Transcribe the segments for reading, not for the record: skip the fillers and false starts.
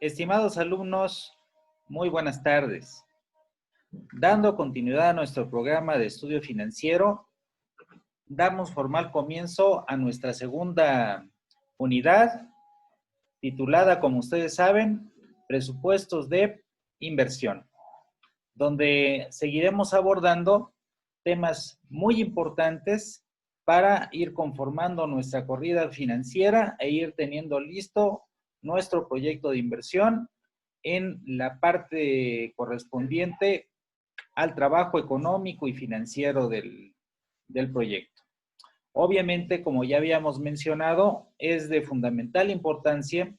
Estimados alumnos, muy buenas tardes. Dando continuidad a nuestro programa de estudio financiero, damos formal comienzo a nuestra segunda unidad, titulada, como ustedes saben, Presupuestos de Inversión, donde seguiremos abordando temas muy importantes para ir conformando nuestra corrida financiera e ir teniendo listo nuestro proyecto de inversión en la parte correspondiente al trabajo económico y financiero del proyecto. Obviamente, como ya habíamos mencionado, es de fundamental importancia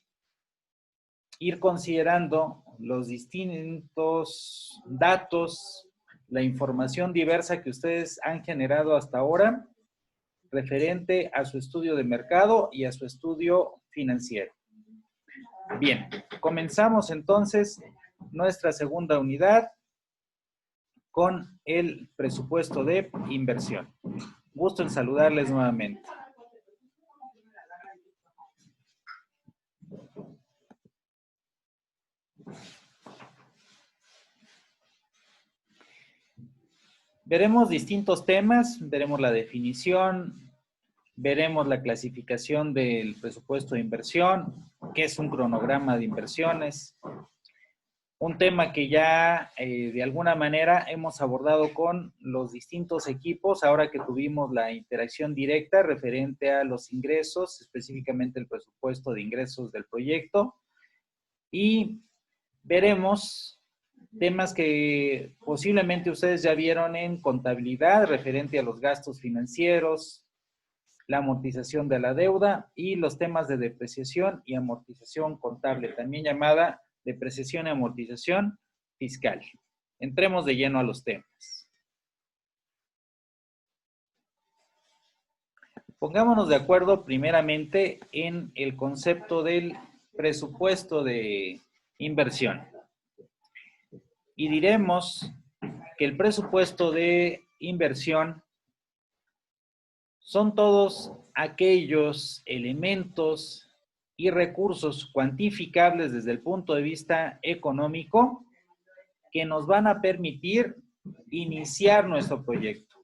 ir considerando los distintos datos, la información diversa que ustedes han generado hasta ahora referente a su estudio de mercado y a su estudio financiero. Bien, comenzamos entonces nuestra segunda unidad con el presupuesto de inversión. Gusto en saludarles nuevamente. Veremos distintos temas, veremos la definición, veremos la clasificación del presupuesto de inversión, qué es un cronograma de inversiones, un tema que ya de alguna manera hemos abordado con los distintos equipos, ahora que tuvimos la interacción directa referente a los ingresos, específicamente el presupuesto de ingresos del proyecto, y veremos temas que posiblemente ustedes ya vieron en contabilidad referente a los gastos financieros, la amortización de la deuda y los temas de depreciación y amortización contable, también llamada depreciación y amortización fiscal. Entremos de lleno a los temas. Pongámonos de acuerdo primeramente en el concepto del presupuesto de inversión. Y diremos que el presupuesto de inversión son todos aquellos elementos y recursos cuantificables desde el punto de vista económico que nos van a permitir iniciar nuestro proyecto,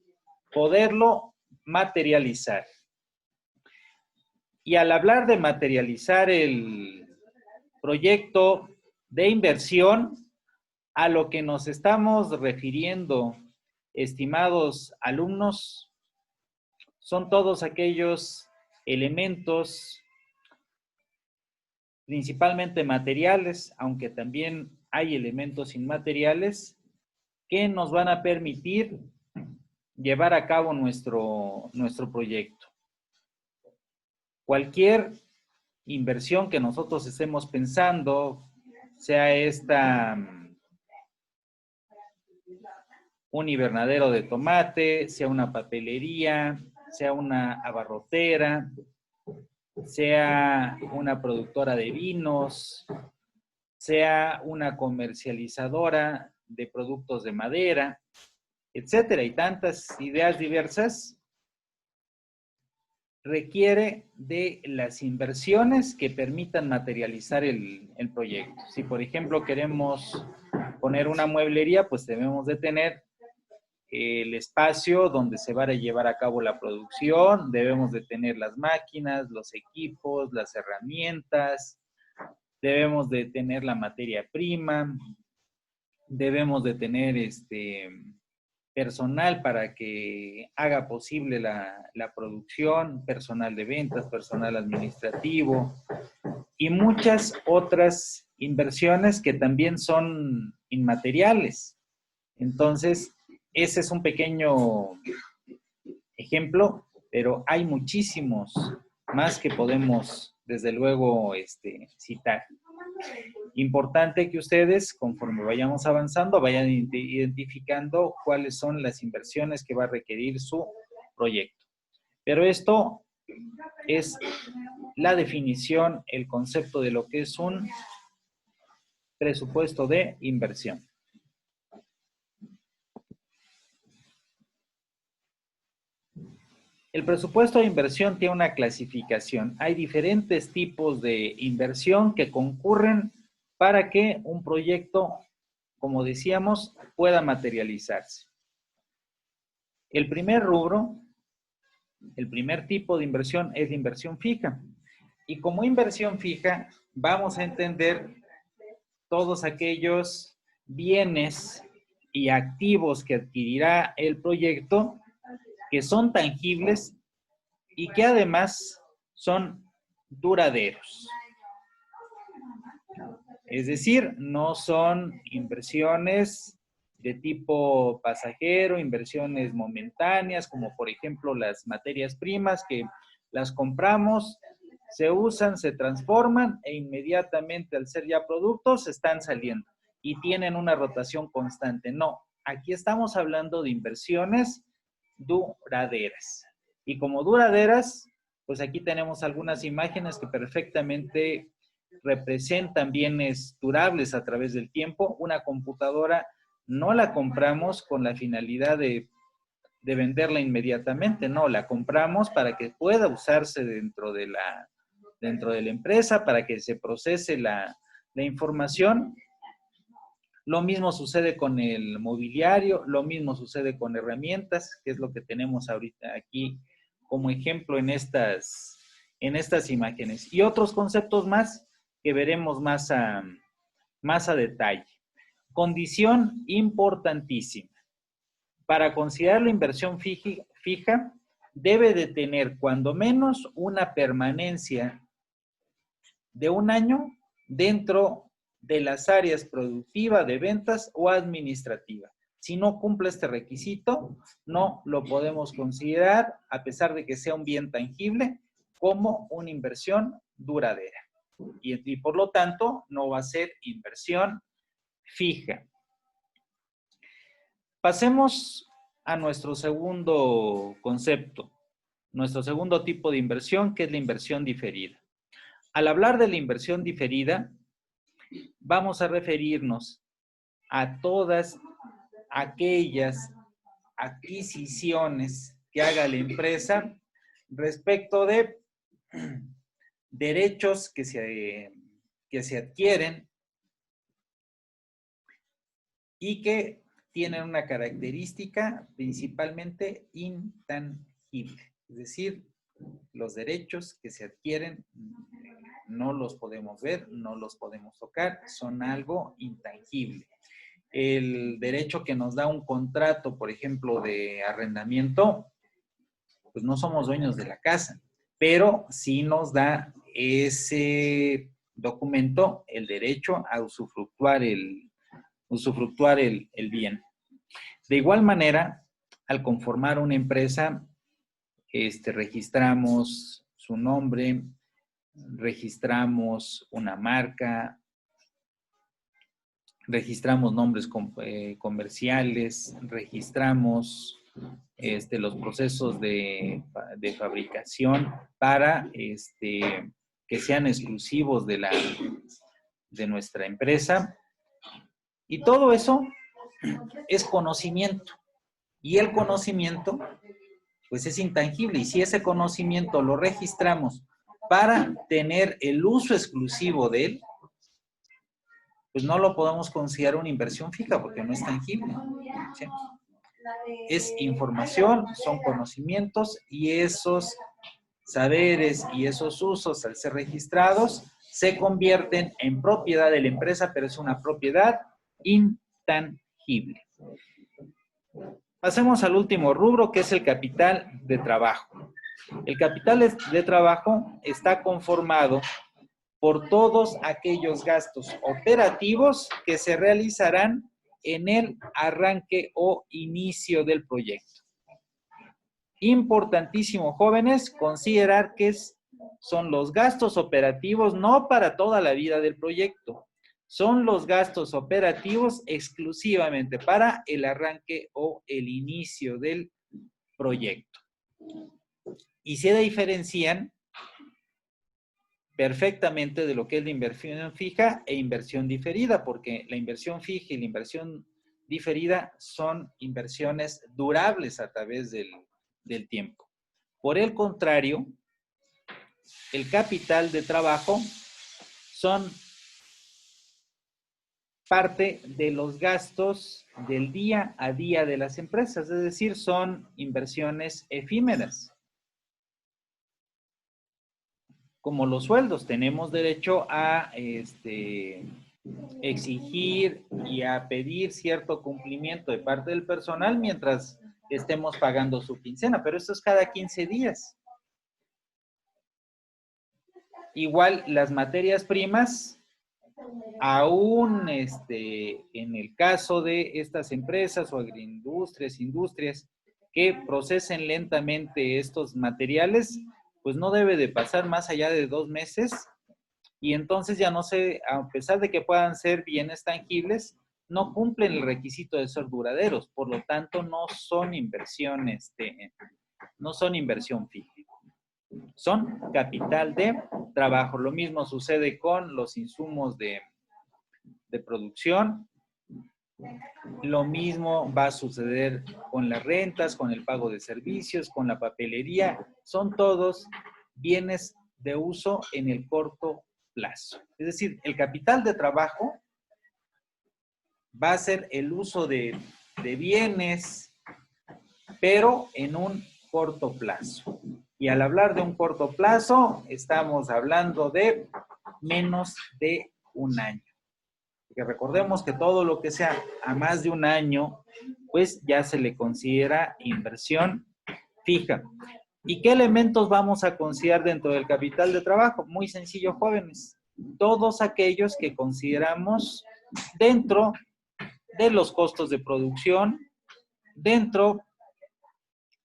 poderlo materializar. Y al hablar de materializar el proyecto de inversión, a lo que nos estamos refiriendo, estimados alumnos, son todos aquellos elementos, principalmente materiales, aunque también hay elementos inmateriales, que nos van a permitir llevar a cabo nuestro proyecto. Cualquier inversión que nosotros estemos pensando, sea esta un invernadero de tomate, sea una papelería, sea una abarrotera, sea una productora de vinos, sea una comercializadora de productos de madera, etcétera, y tantas ideas diversas, requiere de las inversiones que permitan materializar el proyecto. Si, por ejemplo, queremos poner una mueblería, pues debemos de tener el espacio donde se va a llevar a cabo la producción, debemos de tener las máquinas, los equipos, las herramientas, debemos de tener la materia prima, debemos de tener personal para que haga posible la producción, personal de ventas, personal administrativo y muchas otras inversiones que también son inmateriales. Entonces, ese es un pequeño ejemplo, pero hay muchísimos más que podemos, desde luego, citar. Importante que ustedes, conforme vayamos avanzando, vayan identificando cuáles son las inversiones que va a requerir su proyecto. Pero esto es la definición, el concepto de lo que es un presupuesto de inversión. El presupuesto de inversión tiene una clasificación. Hay diferentes tipos de inversión que concurren para que un proyecto, como decíamos, pueda materializarse. El primer rubro, el primer tipo de inversión es la inversión fija. Y como inversión fija, vamos a entender todos aquellos bienes y activos que adquirirá el proyecto que son tangibles y que además son duraderos. Es decir, no son inversiones de tipo pasajero, inversiones momentáneas, como por ejemplo las materias primas que las compramos, se usan, se transforman e inmediatamente al ser ya productos están saliendo y tienen una rotación constante. No, aquí estamos hablando de inversiones duraderas. Y como duraderas, pues aquí tenemos algunas imágenes que perfectamente representan bienes durables a través del tiempo. Una computadora no la compramos con la finalidad de venderla inmediatamente, no, la compramos para que pueda usarse dentro de la empresa, para que se procese la información. Lo mismo sucede con el mobiliario, lo mismo sucede con herramientas, que es lo que tenemos ahorita aquí como ejemplo en estas imágenes. Y otros conceptos más que veremos más a detalle. Condición importantísima. Para considerar la inversión fija, debe de tener cuando menos una permanencia de un año dentro de las áreas productiva, de ventas o administrativa. Si no cumple este requisito, no lo podemos considerar, a pesar de que sea un bien tangible, como una inversión duradera. Y por lo tanto, no va a ser inversión fija. Pasemos a nuestro segundo concepto, nuestro segundo tipo de inversión, que es la inversión diferida. Al hablar de la inversión diferida, vamos a referirnos a todas aquellas adquisiciones que haga la empresa respecto de derechos que se adquieren y que tienen una característica principalmente intangible. Es decir, los derechos que se adquieren no los podemos ver, no los podemos tocar, son algo intangible. El derecho que nos da un contrato, por ejemplo, de arrendamiento, pues no somos dueños de la casa, pero sí nos da ese documento el derecho a usufructuar el bien. De igual manera, al conformar una empresa, registramos su nombre, registramos una marca, registramos nombres comerciales, registramos los procesos de fabricación para que sean exclusivos de nuestra empresa. Y todo eso es conocimiento. Y el conocimiento, pues es intangible. Y si ese conocimiento lo registramos para tener el uso exclusivo de él, pues no lo podemos considerar una inversión fija porque no es tangible. ¿Sí? Es información, son conocimientos y esos saberes y esos usos al ser registrados se convierten en propiedad de la empresa, pero es una propiedad intangible. Pasemos al último rubro, que es el capital de trabajo. El capital de trabajo está conformado por todos aquellos gastos operativos que se realizarán en el arranque o inicio del proyecto. Importantísimo, jóvenes, considerar que son los gastos operativos no para toda la vida del proyecto, son los gastos operativos exclusivamente para el arranque o el inicio del proyecto. Y se diferencian perfectamente de lo que es la inversión fija e inversión diferida, porque la inversión fija y la inversión diferida son inversiones durables a través del tiempo. Por el contrario, el capital de trabajo son parte de los gastos del día a día de las empresas, es decir, son inversiones efímeras. Como los sueldos, tenemos derecho a exigir y a pedir cierto cumplimiento de parte del personal mientras estemos pagando su quincena, pero esto es cada 15 días. Igual las materias primas, aún en el caso de estas empresas o agroindustrias, industrias que procesen lentamente estos materiales, pues no debe de pasar más allá de 2 meses y entonces ya no sé, a pesar de que puedan ser bienes tangibles, no cumplen el requisito de ser duraderos, por lo tanto no son inversión, no son inversión fija. Son capital de trabajo. Lo mismo sucede con los insumos de producción. Lo mismo va a suceder con las rentas, con el pago de servicios, con la papelería. Son todos bienes de uso en el corto plazo. Es decir, el capital de trabajo va a ser el uso de bienes, pero en un corto plazo. Y al hablar de un corto plazo, estamos hablando de menos de un año. Que recordemos que todo lo que sea a más de un año, pues ya se le considera inversión fija. ¿Y qué elementos vamos a considerar dentro del capital de trabajo? Muy sencillo, jóvenes. Todos aquellos que consideramos dentro de los costos de producción, dentro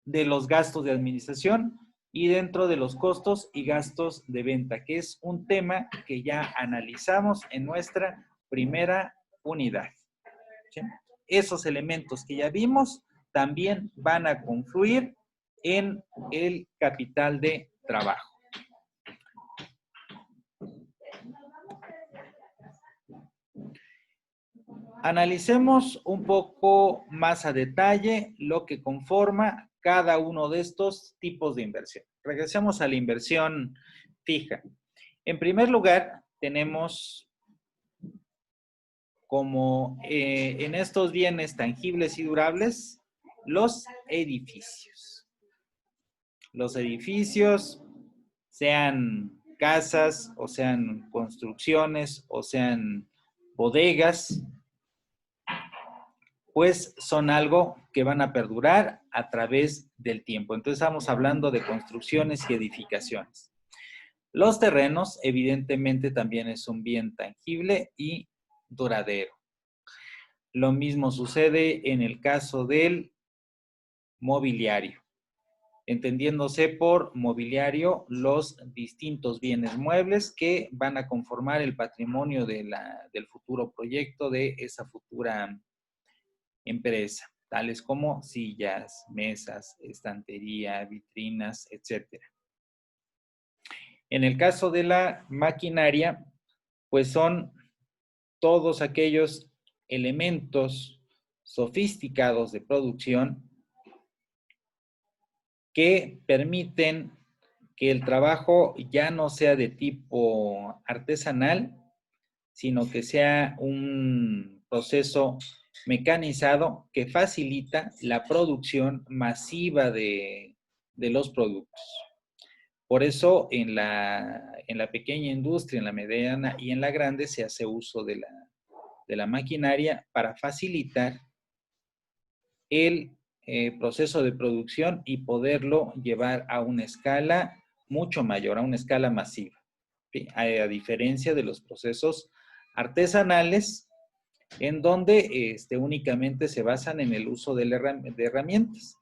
de los gastos de administración y dentro de los costos y gastos de venta, que es un tema que ya analizamos en nuestra primera unidad. ¿Sí? Esos elementos que ya vimos también van a confluir en el capital de trabajo. Analicemos un poco más a detalle lo que conforma cada uno de estos tipos de inversión. Regresemos a la inversión fija. En primer lugar, tenemos como en estos bienes tangibles y durables, los edificios. Los edificios, sean casas, o sean construcciones, o sean bodegas, pues son algo que van a perdurar a través del tiempo. Entonces estamos hablando de construcciones y edificaciones. Los terrenos, evidentemente, también es un bien tangible y duradero. Lo mismo sucede en el caso del mobiliario, entendiéndose por mobiliario los distintos bienes muebles que van a conformar el patrimonio del futuro proyecto de esa futura empresa, tales como sillas, mesas, estantería, vitrinas, etc. En el caso de la maquinaria, pues son todos aquellos elementos sofisticados de producción que permiten que el trabajo ya no sea de tipo artesanal, sino que sea un proceso mecanizado que facilita la producción masiva de los productos. Por eso en la pequeña industria, en la mediana y en la grande se hace uso de la maquinaria para facilitar el proceso de producción y poderlo llevar a una escala mucho mayor, a una escala masiva. ¿Sí? A diferencia de los procesos artesanales, en donde únicamente se basan en el uso de herramientas.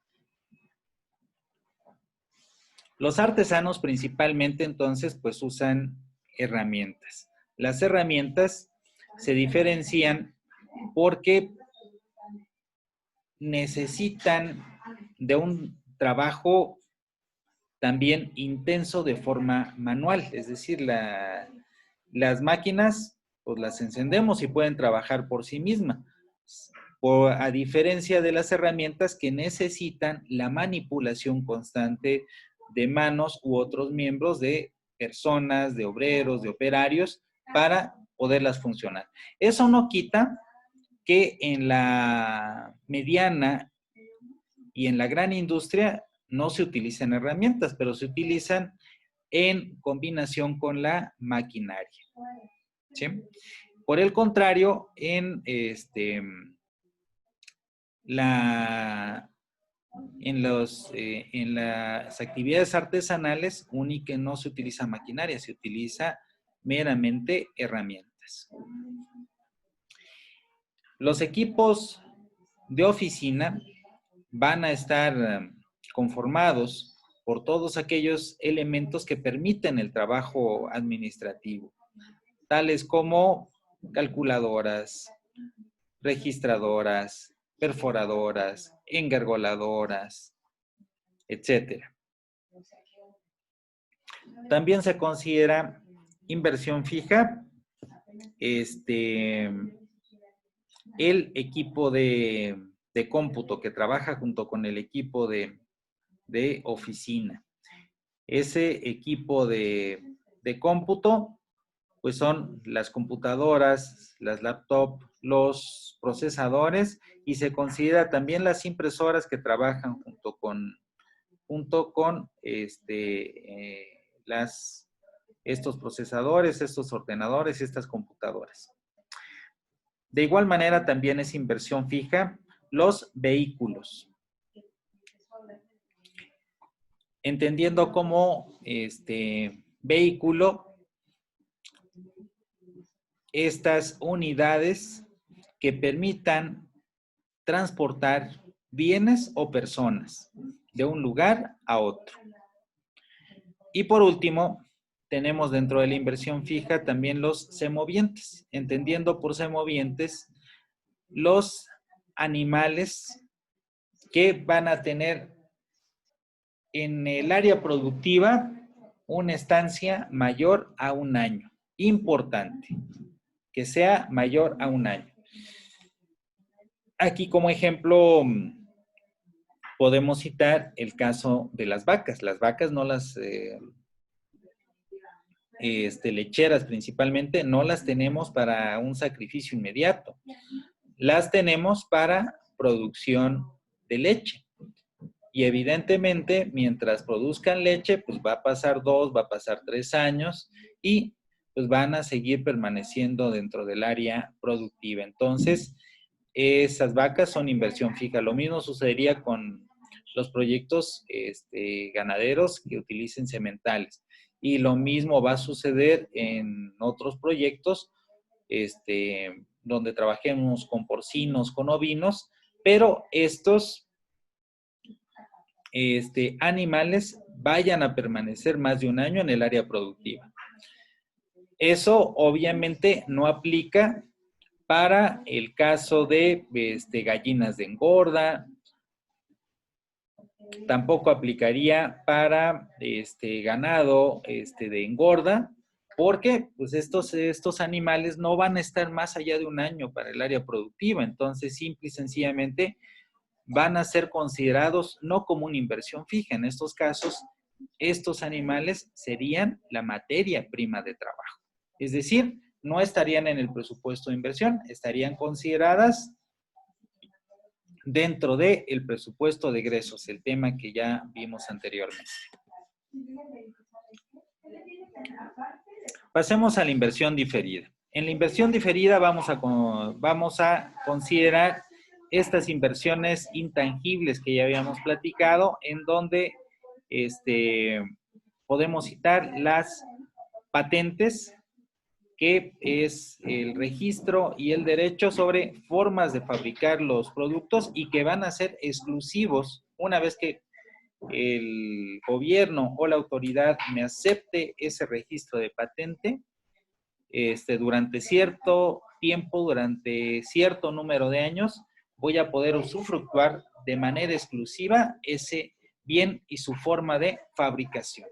Los artesanos principalmente entonces pues usan herramientas. Las herramientas se diferencian porque necesitan de un trabajo también intenso de forma manual, es decir, las máquinas pues las encendemos y pueden trabajar por sí mismas, a diferencia de las herramientas que necesitan la manipulación constante de manos u otros miembros de personas, de obreros, de operarios, para poderlas funcionar. Eso no quita que en la mediana y en la gran industria no se utilizan herramientas, pero se utilizan en combinación con la maquinaria. ¿Sí? Por el contrario, en las actividades artesanales, única no se utiliza maquinaria, se utiliza meramente herramientas. Los equipos de oficina van a estar conformados por todos aquellos elementos que permiten el trabajo administrativo, tales como calculadoras, registradoras, perforadoras, engargoladoras, etcétera. También se considera inversión fija el equipo de cómputo que trabaja junto con el equipo de oficina. Ese equipo de cómputo, pues son las computadoras, las laptops, los procesadores, y se considera también las impresoras que trabajan junto con estos procesadores, estos ordenadores y estas computadoras. De igual manera, también es inversión fija los vehículos. Entendiendo como vehículo estas unidades que permitan transportar bienes o personas de un lugar a otro. Y por último, tenemos dentro de la inversión fija también los semovientes, entendiendo por semovientes los animales que van a tener en el área productiva una estancia mayor a un año. Importante, que sea mayor a un año. Aquí como ejemplo podemos citar el caso de las vacas. Las vacas no las lecheras principalmente, no las tenemos para un sacrificio inmediato. Las tenemos para producción de leche. Y evidentemente, mientras produzcan leche, pues va a pasar 2, va a pasar 3 años y pues van a seguir permaneciendo dentro del área productiva. Entonces, esas vacas son inversión fija. Lo mismo sucedería con los proyectos ganaderos que utilicen sementales. Y lo mismo va a suceder en otros proyectos donde trabajemos con porcinos, con ovinos, pero estos animales vayan a permanecer más de un año en el área productiva. Eso obviamente no aplica para el caso de gallinas de engorda, tampoco aplicaría para ganado de engorda, porque pues estos animales no van a estar más allá de un año para el área productiva. Entonces, simple y sencillamente van a ser considerados no como una inversión fija. En estos casos, estos animales serían la materia prima de trabajo. Es decir, no estarían en el presupuesto de inversión, estarían consideradas dentro del presupuesto de egresos, el tema que ya vimos anteriormente. Pasemos a la inversión diferida. En la inversión diferida vamos a considerar estas inversiones intangibles que ya habíamos platicado, en donde podemos citar las patentes, que es el registro y el derecho sobre formas de fabricar los productos y que van a ser exclusivos una vez que el gobierno o la autoridad me acepte ese registro de patente. Durante cierto tiempo, durante cierto número de años, voy a poder usufructuar de manera exclusiva ese bien y su forma de fabricación.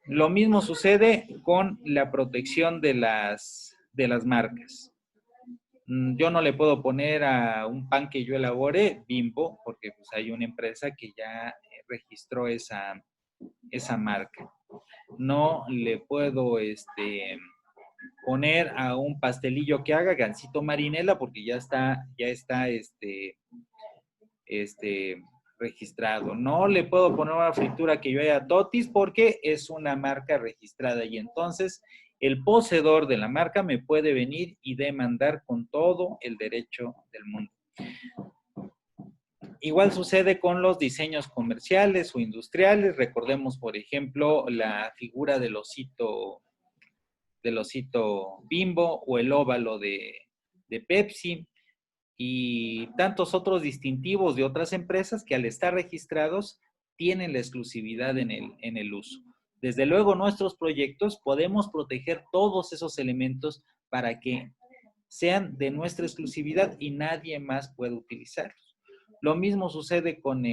Lo mismo sucede con la protección de las marcas. Yo no le puedo poner a un pan que yo elabore Bimbo, porque pues hay una empresa que ya registró esa marca. No le puedo poner a un pastelillo que haga gansito marinela porque ya está registrado. No le puedo poner una fritura que yo haya Totis porque es una marca registrada y entonces el poseedor de la marca me puede venir y demandar con todo el derecho del mundo. Igual sucede con los diseños comerciales o industriales. Recordemos, por ejemplo, la figura del osito Bimbo o el óvalo de Pepsi y tantos otros distintivos de otras empresas que al estar registrados tienen la exclusividad en el uso. Desde luego, nuestros proyectos podemos proteger todos esos elementos para que sean de nuestra exclusividad y nadie más puede utilizarlos. Lo mismo sucede con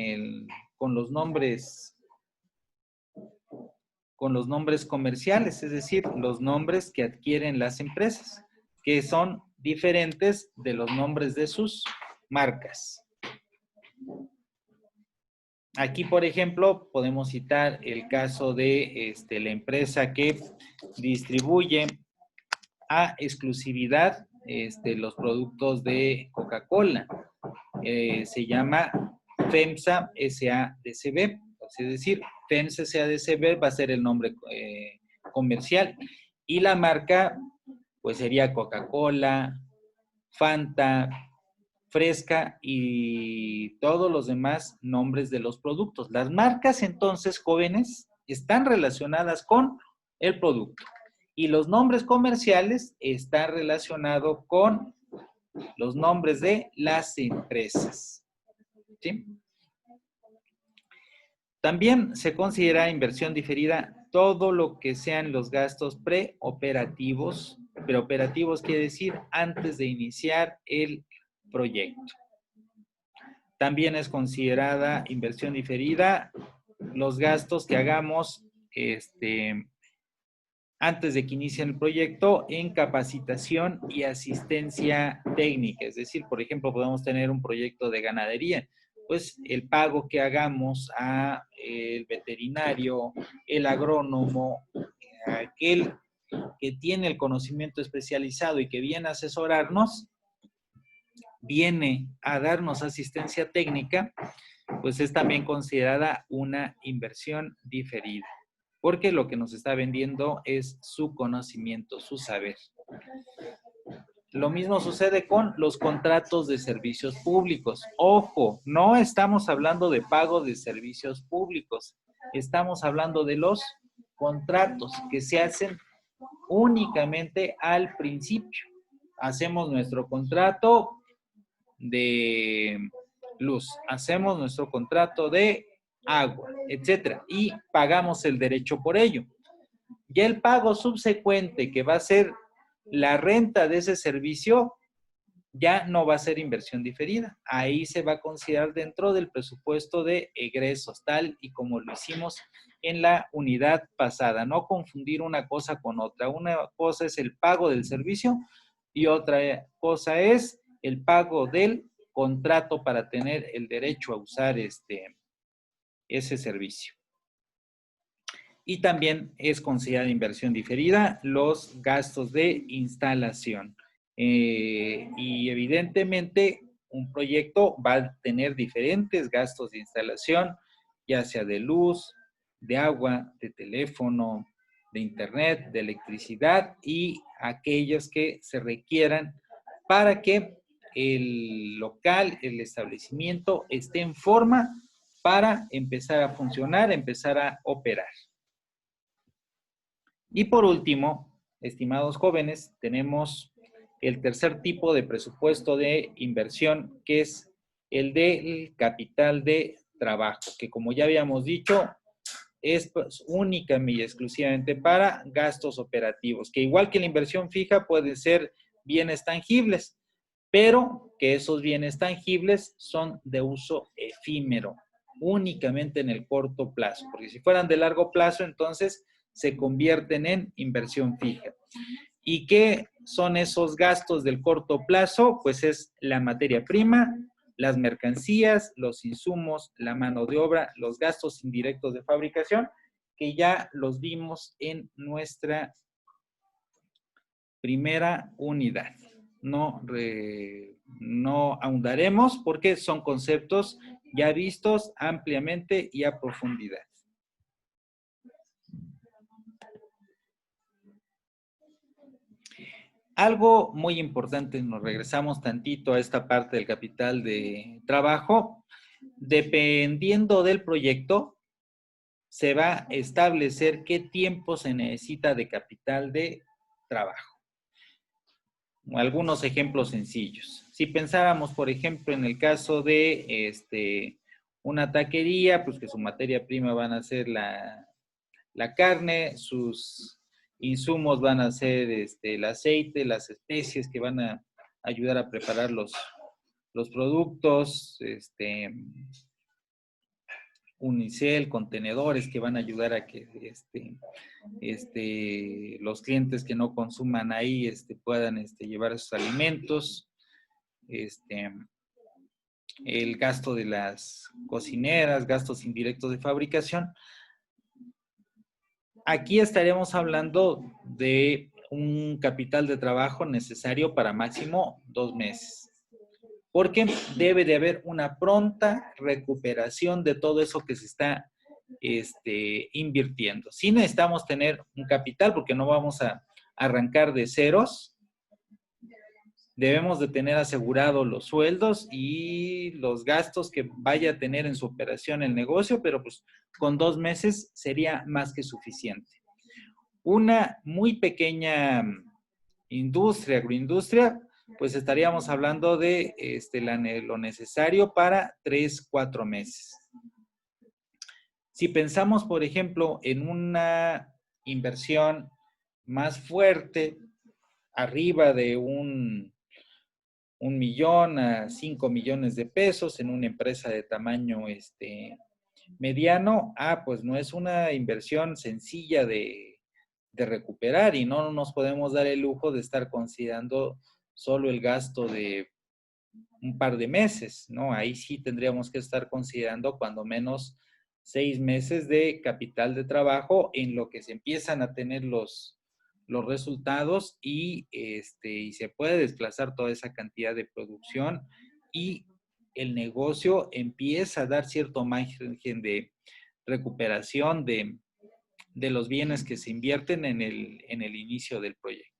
los nombres comerciales, es decir, los nombres que adquieren las empresas, que son diferentes de los nombres de sus marcas. Aquí, por ejemplo, podemos citar el caso de la empresa que distribuye a exclusividad los productos de Coca-Cola. Se llama FEMSA SADCB, es decir, FEMSA SADCB va a ser el nombre comercial y la marca pues sería Coca-Cola, Fanta, Fresca y todos los demás nombres de los productos. Las marcas entonces, jóvenes, están relacionadas con el producto y los nombres comerciales están relacionados con los nombres de las empresas. ¿Sí? También se considera inversión diferida todo lo que sean los gastos preoperativos. Preoperativos quiere decir antes de iniciar el proyecto. También es considerada inversión diferida los gastos que hagamos antes de que inicien el proyecto en capacitación y asistencia técnica. Es decir, por ejemplo, podemos tener un proyecto de ganadería. Pues el pago que hagamos a el veterinario, el agrónomo, aquel que tiene el conocimiento especializado y que viene a asesorarnos, viene a darnos asistencia técnica, pues es también considerada una inversión diferida, porque lo que nos está vendiendo es su conocimiento, su saber. Lo mismo sucede con los contratos de servicios públicos. Ojo, no estamos hablando de pago de servicios públicos, estamos hablando de los contratos que se hacen únicamente al principio. Hacemos nuestro contrato de luz, hacemos nuestro contrato de agua, etcétera, y pagamos el derecho por ello. Ya el pago subsecuente, que va a ser la renta de ese servicio, ya no va a ser inversión diferida. Ahí se va a considerar dentro del presupuesto de egresos, tal y como lo hicimos en la unidad pasada. No confundir una cosa con otra. Una cosa es el pago del servicio y otra cosa es el pago del contrato para tener el derecho a usar ese servicio. Y también es considerada inversión diferida los gastos de instalación. Y evidentemente un proyecto va a tener diferentes gastos de instalación, ya sea de luz, de agua, de teléfono, de internet, de electricidad y aquellos que se requieran para que el local, el establecimiento esté en forma para empezar a funcionar, empezar a operar. Y por último, estimados jóvenes, tenemos el tercer tipo de presupuesto de inversión, que es el del capital de trabajo, que como ya habíamos dicho, es pues, única y exclusivamente para gastos operativos, que igual que la inversión fija pueden ser bienes tangibles, pero que esos bienes tangibles son de uso efímero, únicamente en el corto plazo, porque si fueran de largo plazo, entonces se convierten en inversión fija. ¿Y qué son esos gastos del corto plazo? Pues es la materia prima, las mercancías, los insumos, la mano de obra, los gastos indirectos de fabricación, que ya los vimos en nuestra primera unidad. No ahondaremos porque son conceptos ya vistos ampliamente y a profundidad. Algo muy importante, nos regresamos tantito a esta parte del capital de trabajo. Dependiendo del proyecto, se va a establecer qué tiempo se necesita de capital de trabajo. Algunos ejemplos sencillos. Si pensáramos, por ejemplo, en el caso de una taquería, pues que su materia prima van a ser la carne, sus insumos van a ser el aceite, las especies que van a ayudar a preparar los productos, unicel, contenedores que van a ayudar a que los clientes que no consuman ahí puedan llevar sus alimentos, el gasto de las cocineras, gastos indirectos de fabricación. Aquí estaremos hablando de un capital de trabajo necesario para máximo 2 meses. Porque debe de haber una pronta recuperación de todo eso que se está invirtiendo. Sí necesitamos tener un capital porque no vamos a arrancar de ceros. Debemos de tener asegurados los sueldos y los gastos que vaya a tener en su operación el negocio, pero pues con 2 meses sería más que suficiente. Una muy pequeña industria, agroindustria, pues estaríamos hablando de lo necesario para 3, 4 meses. Si pensamos, por ejemplo, en una inversión más fuerte, arriba de 1 millón a 5 millones de pesos en una empresa de tamaño mediano, pues no es una inversión sencilla de recuperar y no nos podemos dar el lujo de estar considerando solo el gasto de un par de meses, ¿no? Ahí sí tendríamos que estar considerando cuando menos 6 meses de capital de trabajo en lo que se empiezan a tener los resultados y se puede desplazar toda esa cantidad de producción y el negocio empieza a dar cierto margen de recuperación de los bienes que se invierten en el inicio del proyecto.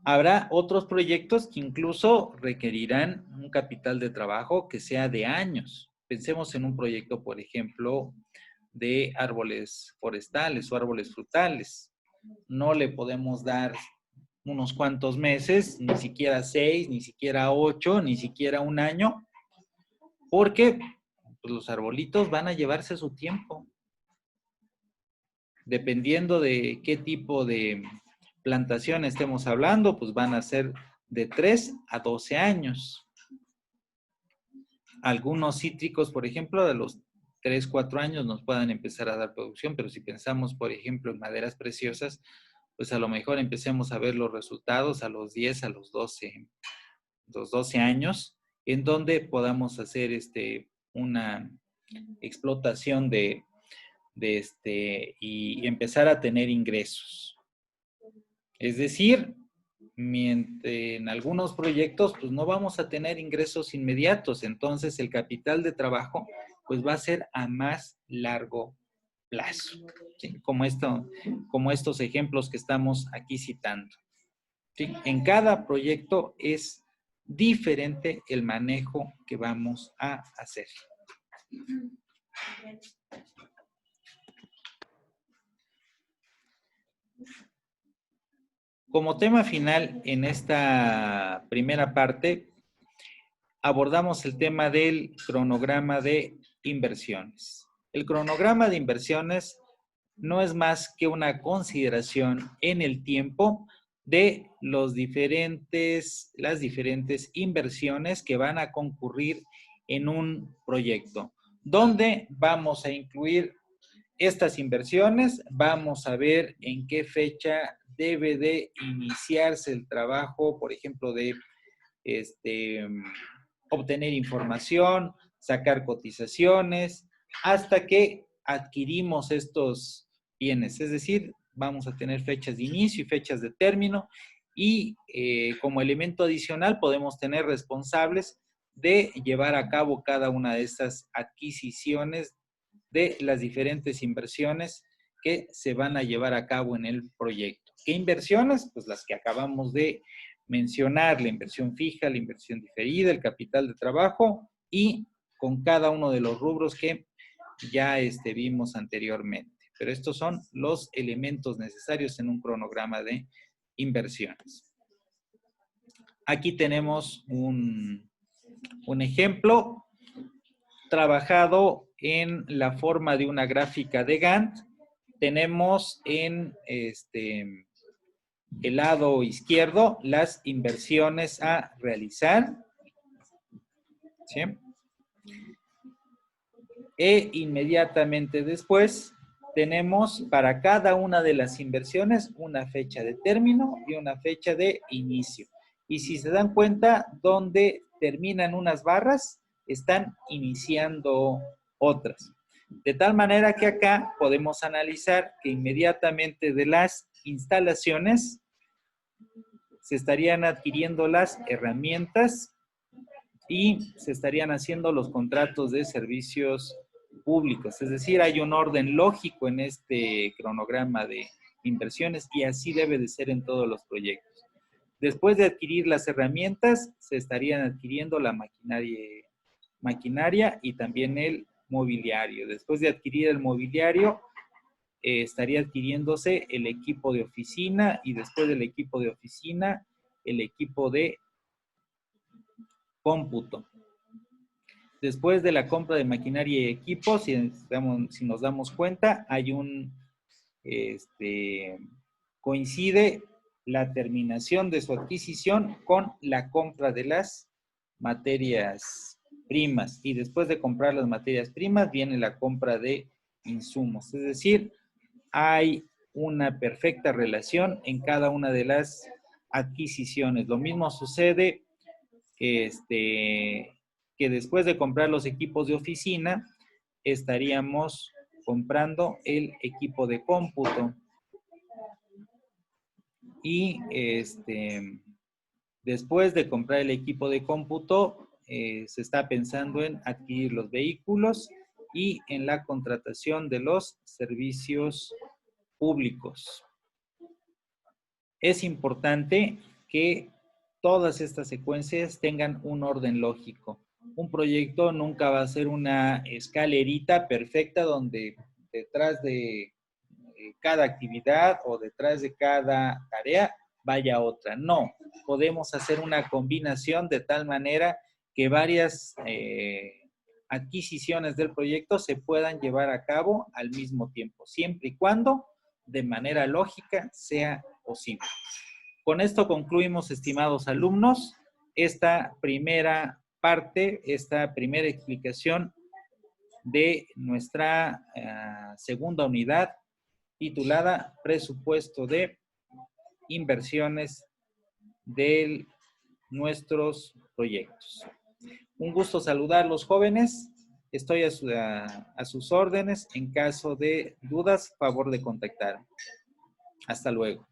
Habrá otros proyectos que incluso requerirán un capital de trabajo que sea de años. Pensemos en un proyecto, por ejemplo, de árboles forestales o árboles frutales. No le podemos dar unos cuantos meses, ni siquiera 6, ni siquiera 8, ni siquiera 1 año, porque pues, los arbolitos van a llevarse su tiempo. Dependiendo de qué tipo de plantación estemos hablando, pues van a ser de 3 a 12 años. Algunos cítricos, por ejemplo, de los 3, 4 años nos puedan empezar a dar producción, pero si pensamos, por ejemplo, en maderas preciosas, pues a lo mejor empecemos a ver los resultados a los 10, a los 12 años, en donde podamos hacer una explotación y empezar a tener ingresos. Es decir, en algunos proyectos pues no vamos a tener ingresos inmediatos, entonces el capital de trabajo pues va a ser a más largo plazo, ¿sí? Como estos ejemplos que estamos aquí citando, ¿sí? En cada proyecto es diferente el manejo que vamos a hacer. Como tema final en esta primera parte, abordamos el tema del cronograma de inversiones. El cronograma de inversiones no es más que una consideración en el tiempo de las diferentes inversiones que van a concurrir en un proyecto. ¿Dónde vamos a incluir estas inversiones? Vamos a ver en qué fecha debe de iniciarse el trabajo, por ejemplo, de obtener información, sacar cotizaciones, hasta que adquirimos estos bienes. Es decir, vamos a tener fechas de inicio y fechas de término, y como elemento adicional podemos tener responsables de llevar a cabo cada una de estas adquisiciones de las diferentes inversiones que se van a llevar a cabo en el proyecto. ¿Qué inversiones? Pues las que acabamos de mencionar, la inversión fija, la inversión diferida, el capital de trabajo, y con cada uno de los rubros que ya vimos anteriormente. Pero estos son los elementos necesarios en un cronograma de inversiones. Aquí tenemos un ejemplo trabajado en la forma de una gráfica de Gantt. Tenemos en el lado izquierdo las inversiones a realizar, ¿sí? E inmediatamente después tenemos para cada una de las inversiones una fecha de término y una fecha de inicio. Y si se dan cuenta, donde terminan unas barras, están iniciando otras. De tal manera que acá podemos analizar que inmediatamente de las instalaciones se estarían adquiriendo las herramientas y se estarían haciendo los contratos de servicios públicos. Es decir, hay un orden lógico en este cronograma de inversiones y así debe de ser en todos los proyectos. Después de adquirir las herramientas, se estarían adquiriendo la maquinaria y también el mobiliario. Después de adquirir el mobiliario, estaría adquiriéndose el equipo de oficina y después del equipo de oficina, el equipo de cómputo. Después de la compra de maquinaria y equipos, si nos damos cuenta, hay coincide la terminación de su adquisición con la compra de las materias primas. Y después de comprar las materias primas, viene la compra de insumos. Es decir, hay una perfecta relación en cada una de las adquisiciones. Lo mismo sucede que después de comprar los equipos de oficina, estaríamos comprando el equipo de cómputo. Y después de comprar el equipo de cómputo, se está pensando en adquirir los vehículos y en la contratación de los servicios públicos. Es importante que todas estas secuencias tengan un orden lógico. Un proyecto nunca va a ser una escalerita perfecta donde detrás de cada actividad o detrás de cada tarea vaya otra. No, podemos hacer una combinación de tal manera que varias adquisiciones del proyecto se puedan llevar a cabo al mismo tiempo, siempre y cuando de manera lógica sea posible. Con esto concluimos, estimados alumnos, esta primera parte, esta primera explicación de nuestra segunda unidad titulada Presupuesto de Inversiones de nuestros proyectos. Un gusto saludarlos, jóvenes. Estoy a sus órdenes. En caso de dudas, favor de contactar. Hasta luego.